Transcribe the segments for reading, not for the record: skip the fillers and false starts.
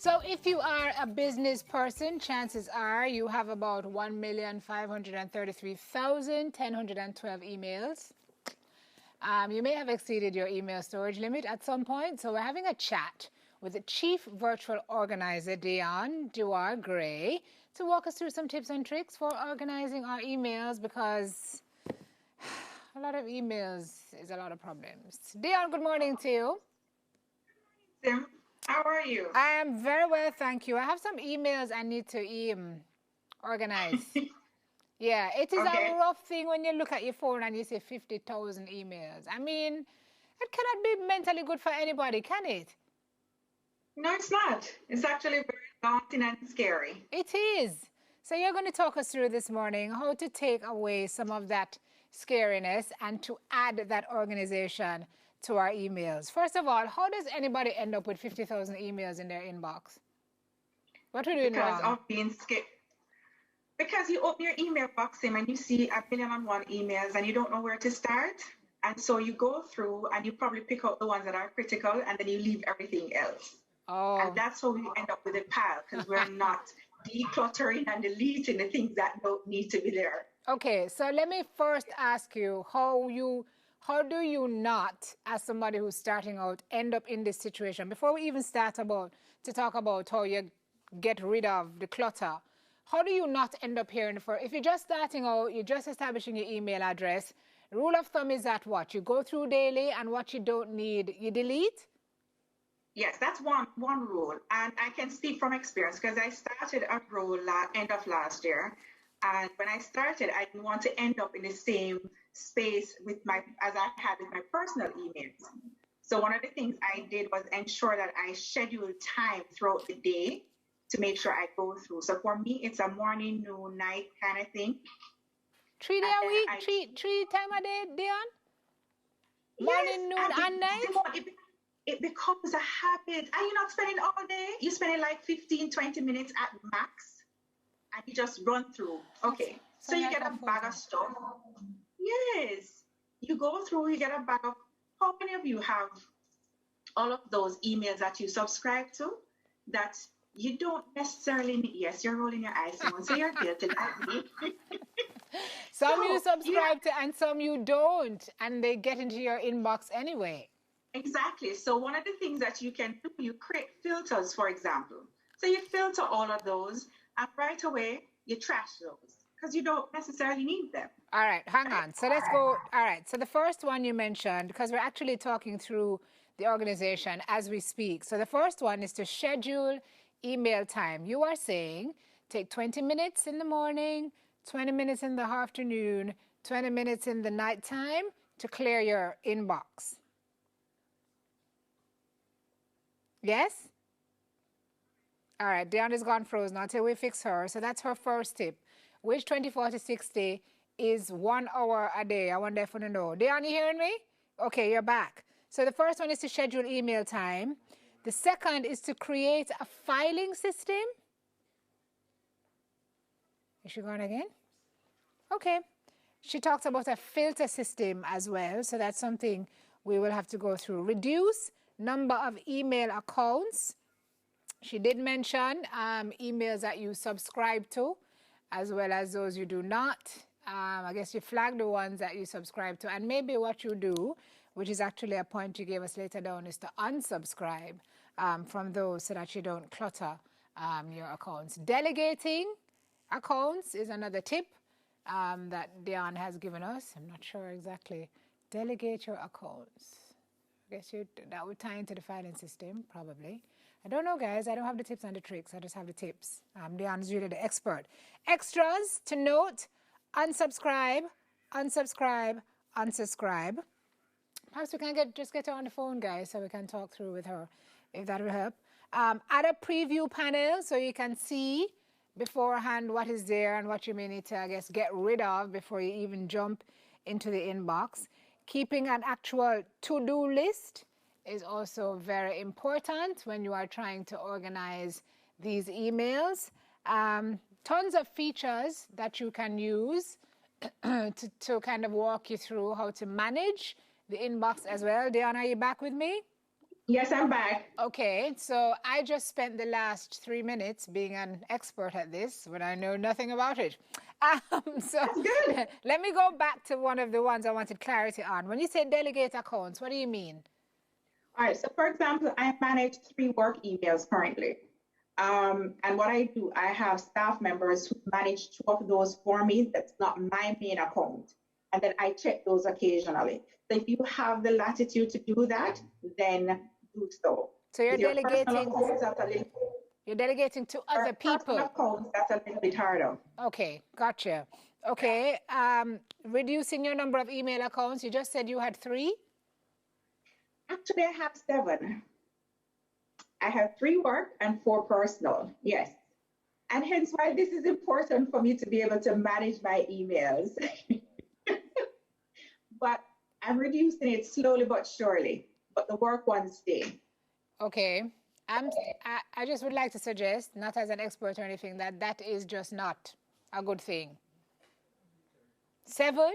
So if you are a business person, chances are you have about 1,533,112 emails. You may have exceeded your email storage limit at some point. So we're having a chat with the Chief Virtual Organizer, Dion Duar-Gray, to walk us through some tips and tricks for organizing our emails, because a lot of emails is a lot of problems. Dion, good morning to you. Sim, how are you? I am very well, thank you. I have some emails I need to organize. Yeah, it is Okay. a rough thing when you look at your phone and you see 50,000 emails. I mean, it cannot be mentally good for anybody, can it? No, it's not. It's actually very daunting and scary. It is. So you're going to talk us through this morning how to take away some of that scariness and to add that organization to our emails. First of all, how does anybody end up with 50,000 emails in their inbox? What are we doing Because wrong? of being scared. Because you open your email box and you see 1,000,001 emails and you don't know where to start. And so you go through and you probably pick out the ones that are critical and then you leave everything else. Oh. And that's how we end up with a pile, because we're not decluttering and deleting the things that don't need to be there. Okay, so let me first ask you how do you not, as somebody who's starting out, end up in this situation? Before we even start to talk about how you get rid of the clutter, how do you not end up here if you're just starting out, you're just establishing your email address, rule of thumb is that what? You go through daily and what you don't need, you delete? Yes, that's one rule. And I can speak from experience because I started a role end of last year. And when I started, I didn't want to end up in the same space as I had with my personal emails. So one of the things I did was ensure that I scheduled time throughout the day to make sure I go through. So for me, it's a morning, noon, night kind of thing. 3 days a week, three times a day, Dion? Morning, noon, and night? It becomes a habit. And you're not spending all day. You're spending like 15, 20 minutes at max. And you just run through. Okay. So you get a bag of stuff. Yes. You go through, you get a bag of, how many of you have all of those emails that you subscribe to that you don't necessarily need? Yes, you're rolling your eyes, Simone, so you're guilty like me. Some you subscribe to and some you don't, and they get into your inbox anyway. Exactly. So one of the things that you can do, you create filters, for example. So you filter all of those, and right away you trash those because you don't necessarily need them. All right, hang on. So let's go. All right. So the first one you mentioned, because we're actually talking through the organization as we speak. So the first one is to schedule email time. You are saying take 20 minutes in the morning, 20 minutes in the afternoon, 20 minutes in the nighttime to clear your inbox. Yes? All right, Deanna's gone frozen until we fix her. So that's her first tip. Which 24 to 60 is 1 hour a day? I wonder if you know. Deanna, you hearing me? Okay, you're back. So the first one is to schedule email time. The second is to create a filing system. Is she gone again? Okay. She talks about a filter system as well. So that's something we will have to go through. Reduce number of email accounts. She did mention emails that you subscribe to, as well as those you do not. I guess you flag the ones that you subscribe to. And maybe what you do, which is actually a point you gave us later down, is to unsubscribe from those so that you don't clutter your accounts. Delegating accounts is another tip that Dion has given us. I'm not sure exactly. Delegate your accounts. I guess that would tie into the filing system, probably. I don't know, guys. I don't have the tips and the tricks. I just have the tips. Dion's really the expert. Extras to note: unsubscribe, unsubscribe, unsubscribe. Perhaps we can just get her on the phone, guys, so we can talk through with her, if that will help. Add a preview panel so you can see beforehand what is there and what you may need to, I guess, get rid of before you even jump into the inbox. Keeping an actual to-do list is also very important when you are trying to organize these emails. Tons of features that you can use to kind of walk you through how to manage the inbox as well. Diana, are you back with me? Yes, I'm back. Okay, so I just spent the last 3 minutes being an expert at this when I know nothing about it. So That's good. let me go back to one of the ones I wanted clarity on. When you say delegate accounts, what do you mean? All right. So, for example, I manage 3 work emails currently. And what I do, I have staff members who manage 2 of those for me. That's not my main account. And then I check those occasionally. So if you have the latitude to do that, then do so. So you're With your personal delegating, accounts, that's a little, you're delegating to your other personal people. accounts, that's a little bit harder. Okay, gotcha. Okay, reducing your number of email accounts. You just said you had 3? Actually, I have 7. I have 3 work and 4 personal. Yes. And hence why this is important for me to be able to manage my emails. But I'm reducing it slowly but surely. But the work ones stay. Okay. I just would like to suggest, not as an expert or anything, that that is just not a good thing. 7?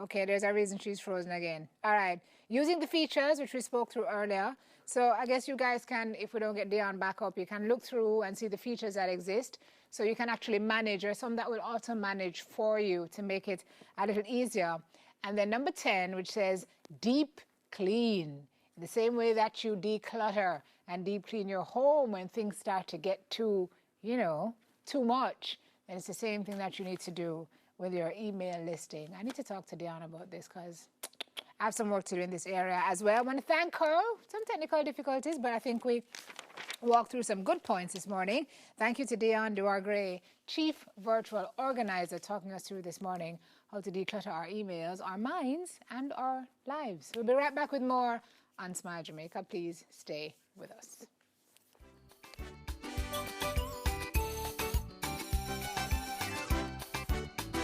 Okay, there's a reason she's frozen again. All right. Using the features, which we spoke through earlier. So I guess you guys can, if we don't get Dion back up, you can look through and see the features that exist. So you can actually manage, or some that will auto-manage for you to make it a little easier. And then number 10, which says deep clean. In the same way that you declutter and deep clean your home when things start to get too, too much, then it's the same thing that you need to do with your email listing. I need to talk to Dion about this because I have some work to do in this area as well. I want to thank her. Some technical difficulties, but I think we walked through some good points this morning. Thank you to Dion Duar-Gray, Chief Virtual Organizer, talking us through this morning how to declutter our emails, our minds, and our lives. We'll be right back with more on Smile Jamaica. Please stay with us.